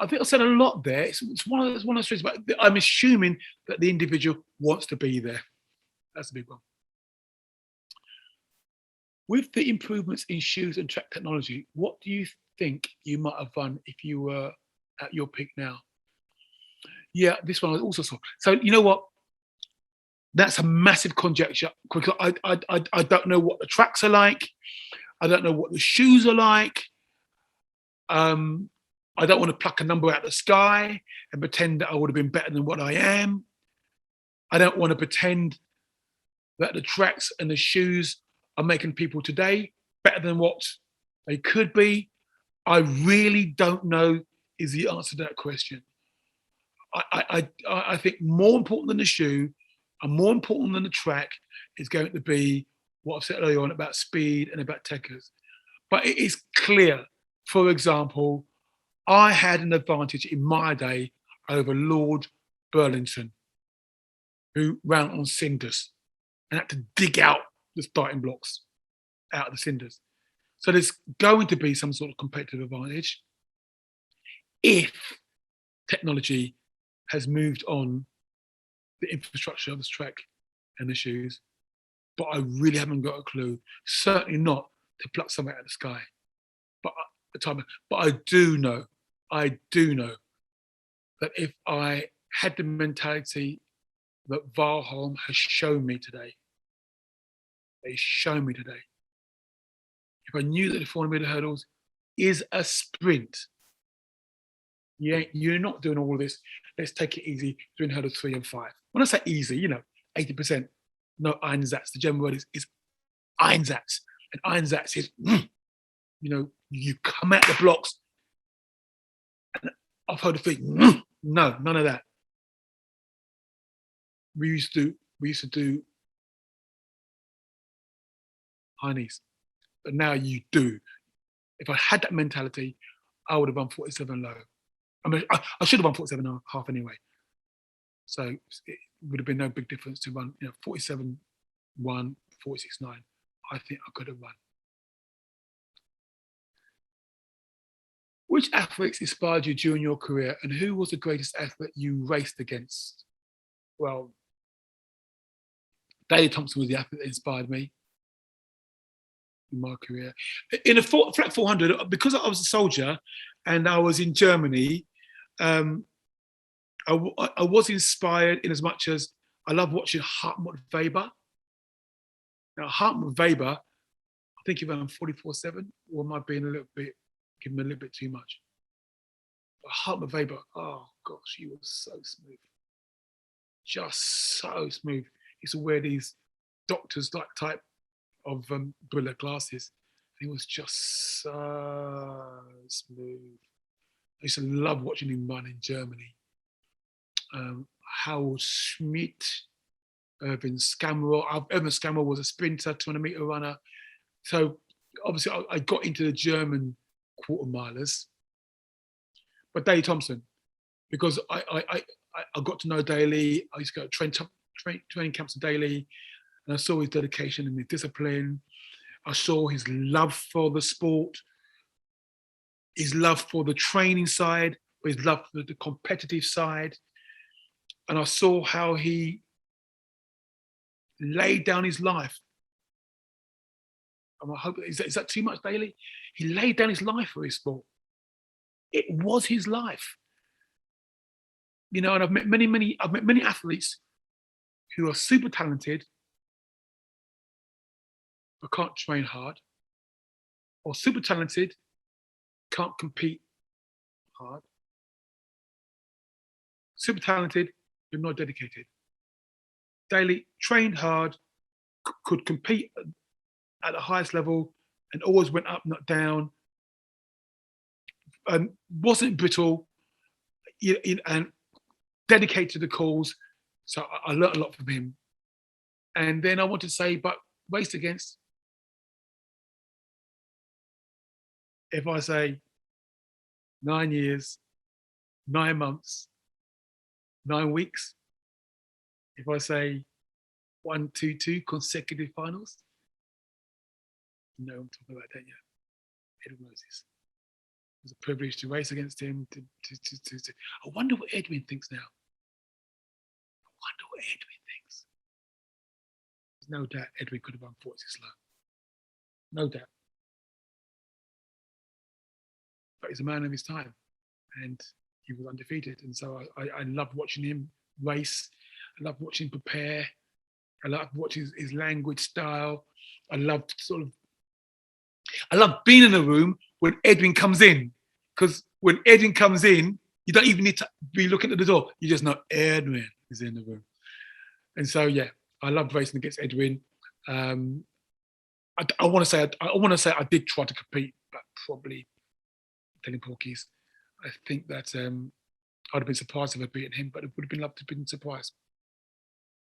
think I said a lot there. It's one of those things, but I'm assuming that the individual wants to be there. That's a big one. With the improvements in shoes and track technology, what do you think you might have done if you were at your peak now? Yeah, this one I also saw. So you know what? That's a massive conjecture because I don't know what the tracks are like. I don't know what the shoes are like. I don't want to pluck a number out of the sky and pretend that I would have been better than what I am. I don't want to pretend that the tracks and the shoes are making people today better than what they could be. I really don't know is the answer to that question. I think more important than the shoe, And more important than the track is going to be what I've said earlier on about speed and about techers. But it is clear, for example, I had an advantage in my day over Lord Burlington, who ran on cinders and had to dig out the starting blocks out of the cinders. So there's going to be some sort of competitive advantage if technology has moved on the infrastructure of this track and the shoes. But I really haven't got a clue. Certainly not to pluck something out of the sky. But I do know that if I had the mentality that Warholm has shown me today, if I knew that the 400 meter hurdles is a sprint, you're not doing all of this. Let's take it easy doing hurdles 3 and 5. When I say easy, 80%. No Einsatz. The German word is Einsatz. And Einsatz is, you come at the blocks and off hurdle 3. No, none of that. We used to do high knees, but now you do. If I had that mentality, I would have run 47 low. I mean, I should have run 47 and a half anyway. So it would have been no big difference to run, 47 1, 46 9. I think I could have run. Which athletes inspired you during your career, and who was the greatest athlete you raced against? Well, Daley Thompson was the athlete that inspired me in my career. In a flat 400, because I was a soldier and I was in Germany, I was inspired in as much as I love watching Hartmut Weber. Now, Hartmut Weber, I think he ran 44.7, or am I being giving him a little bit too much? But Hartmut Weber, oh gosh, he was so smooth. Just so smooth. He used to wear these doctors like type of Brilla glasses. He was just so smooth. I used to love watching him run in Germany. Howard Schmidt, Irvin Skammerl. Irvin Skammerl was a sprinter, 200-meter runner. So obviously I got into the German quarter milers. But Daley Thompson, because I got to know Daley. I used to go to training camps with Daley, and I saw his dedication and his discipline. I saw his love for the sport, his love for the training side, his love for the competitive side. And I saw how he laid down his life. And I hope, is that too much, Daley? He laid down his life for his sport. It was his life. And I've met many athletes who are super talented but can't train hard, or super talented, can't compete hard. Super talented, but not dedicated. Daley trained hard, could compete at the highest level, and always went up, not down. And wasn't brittle, and dedicated to the cause. So I learned a lot from him. And then I want to say, but raced against, if I say 9 years, 9 months, 9 weeks, if I say 1, 2, 2 consecutive finals, you know what I'm talking about, don't you? Edwin Moses. It was a privilege to race against him. I wonder what Edwin thinks now. There's no doubt Edwin could have run 46 low. No doubt. But he's a man of his time, and he was undefeated. And so I loved watching him race. I loved watching him prepare. I loved watching his language style. I loved being in the room when Edwin comes in, because when Edwin comes in, you don't even need to be looking at the door. You just know Edwin is in the room. And so, yeah, I loved racing against Edwin. I want to say I did try to compete, but probably telling porkies. I think that I'd have been surprised if I'd beaten him, but it would have been lovely to be surprised.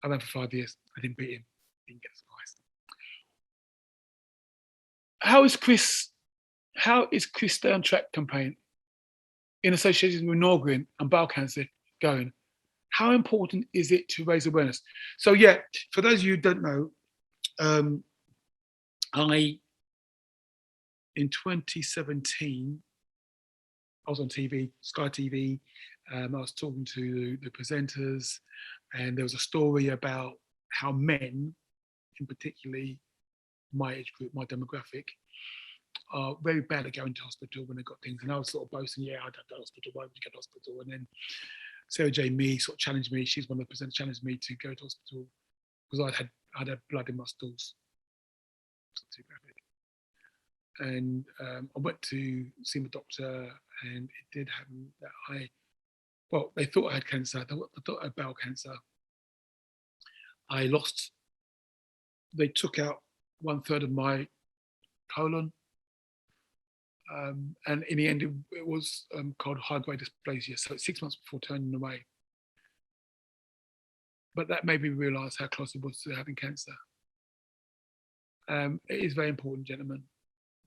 I ran for 5 years. I didn't beat him. Didn't get surprised. How is Kriss Stay on Track campaign in association with Norgren and bowel cancer going? How important is it to raise awareness? So yeah, for those of you who don't know, in 2017, I was on TV, Sky TV. I was talking to the presenters, and there was a story about how men, in particularly my age group, my demographic, are very bad at going to hospital when they've got things. And I was sort of boasting, yeah, I'd have to hospital, why would you go to hospital? And then Sarah J. Mee sort of challenged me, she's one of the presenters, challenged me to go to hospital because I'd had blood in my stools. Too graphic. And I went to see my doctor, and it did happen that they thought I had cancer. They thought I had bowel cancer. They took out 1/3 of my colon. And in the end, it was called high-grade dysplasia. So it's 6 months before turning away. But that made me realise how close it was to having cancer. It is very important, gentlemen,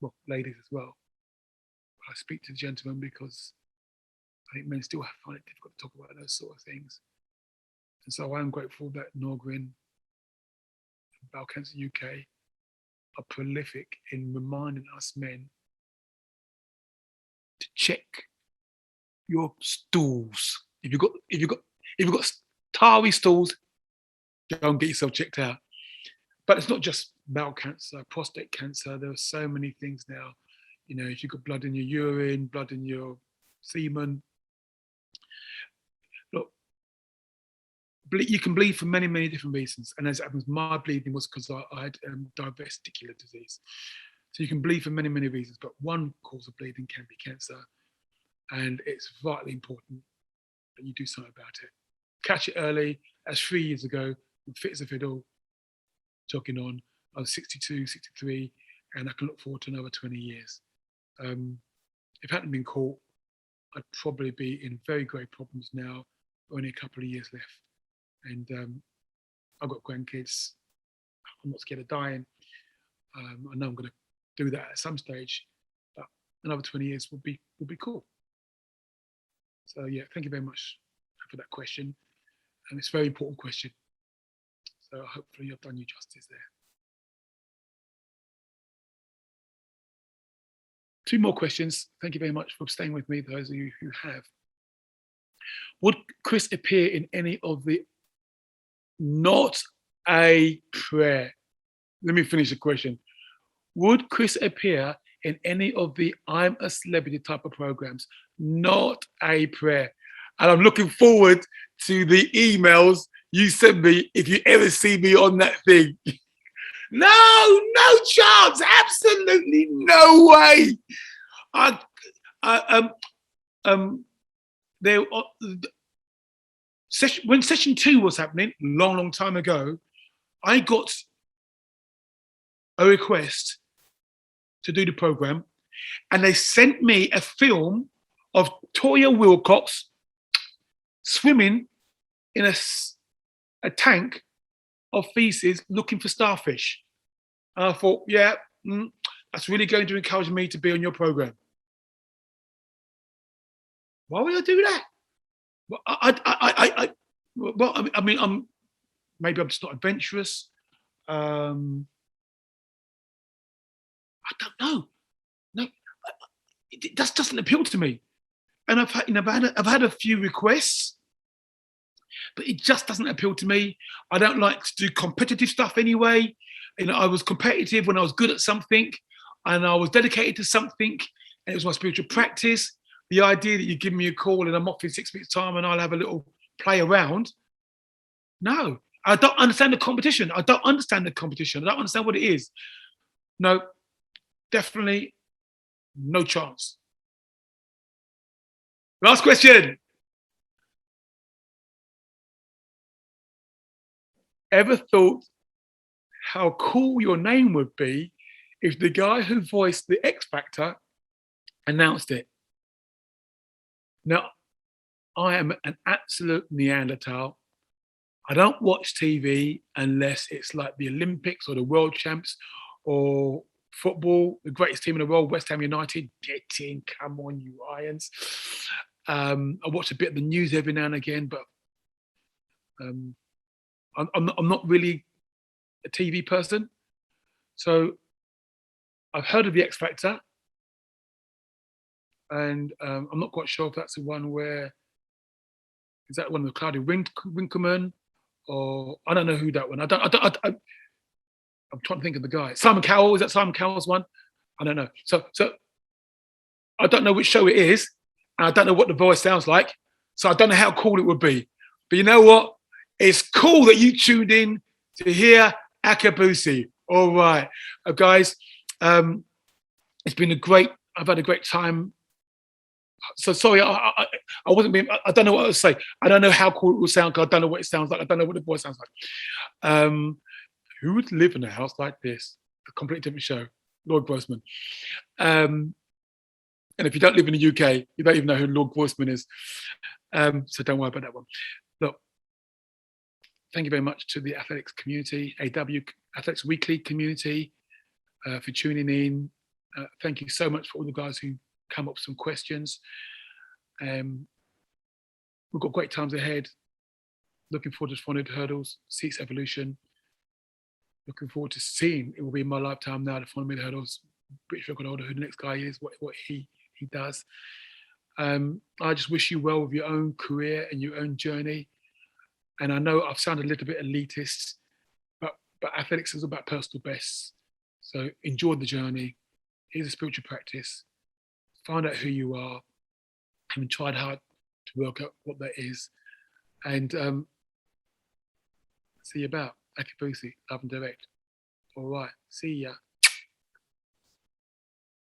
well, ladies as well. I speak to the gentlemen because I think men still find it difficult to talk about those sort of things. And so I am grateful that Norgren and Bowel Cancer UK are prolific in reminding us men to check your stools. If you've got tarry stools, go and get yourself checked out. But it's not just bowel cancer, prostate cancer. There are so many things now. You know, if you've got blood in your urine, blood in your semen. Look, you can bleed for many, many different reasons. And as it happens, my bleeding was because I had diverticular disease. So you can bleed for many, many reasons, but one cause of bleeding can be cancer. And it's vitally important that you do something about it. Catch it early. That's 3 years ago. I'm fit as a fiddle, jogging on. I was 62, 63, and I can look forward to another 20 years. If I hadn't been caught, I'd probably be in very great problems now, only a couple of years left. And I've got grandkids. I'm not scared of dying. I know I'm going to do that at some stage, but another 20 years would be cool. So yeah, thank you very much for that question. And it's a very important question. So hopefully I've done you justice there. 2 more questions. Thank you very much for staying with me, those of you who have. Would Kriss appear in any of the not a prayer? Let me finish the question. Would Kriss appear in any of the I'm a Celebrity type of programs? Not a prayer. And I'm looking forward to the emails you send me if you ever see me on that thing. No chance. Absolutely no way. When session 2 was happening, long time ago, I got a request to do the program, and they sent me a film of Toya Wilcox swimming in a tank of feces looking for starfish. And I thought, yeah, that's really going to encourage me to be on your program. Why would I do that? Well, I mean, maybe I'm just not adventurous. I don't know. No, it just doesn't appeal to me. And I've had a few requests, but it just doesn't appeal to me. I don't like to do competitive stuff anyway. You know, I was competitive when I was good at something, and I was dedicated to something, and it was my spiritual practice. The idea that you give me a call and I'm off in 6 weeks' time and I'll have a little play around. No, I don't understand the competition. I don't understand what it is. No, definitely no chance. Last question. Ever thought how cool your name would be if the guy who voiced the X Factor announced it? Now, I am an absolute Neanderthal. I don't watch TV unless it's like the Olympics or the World Champs or football, the greatest team in the world, West Ham United. Get in, come on, you Irons. I watch a bit of the news every now and again, but um, I'm not really a TV person. So I've heard of the X Factor, and I'm not quite sure if that's the one where is that one with Claudia Winkleman, or I don't know who that one. I'm trying to think of the guy. Simon Cowell, is that Simon Cowell's one? I don't know. So I don't know which show it is, and I don't know what the voice sounds like. So I don't know how cool it would be. But you know what? It's cool that you tuned in to hear Akabusi. All right, guys. It's been I've had a great time. So sorry, I wasn't being. I don't know what I was saying. I don't know how cool it will sound because I don't know what it sounds like. I don't know what the voice sounds like. Who would live in a house like this? A completely different show. Lord Grossman. And if you don't live in the UK, you don't even know who Lord Grossman is. So don't worry about that one. Look, thank you very much to the athletics community, Athletics Weekly community, for tuning in. Thank you so much for all the guys who come up with some questions. We've got great times ahead. Looking forward to 400 hurdles, seats evolution. Looking forward to seeing, it will be in my lifetime now, the 400 hurdles, British record holder, who the next guy is, what he does. I just wish you well with your own career and your own journey. And I know I've sounded a little bit elitist, but athletics is about personal bests. So enjoy the journey. Here's a spiritual practice. Find out who you are. Having tried hard to work out what that is. And see you about Akabusi, Love and Direct. All right. See ya.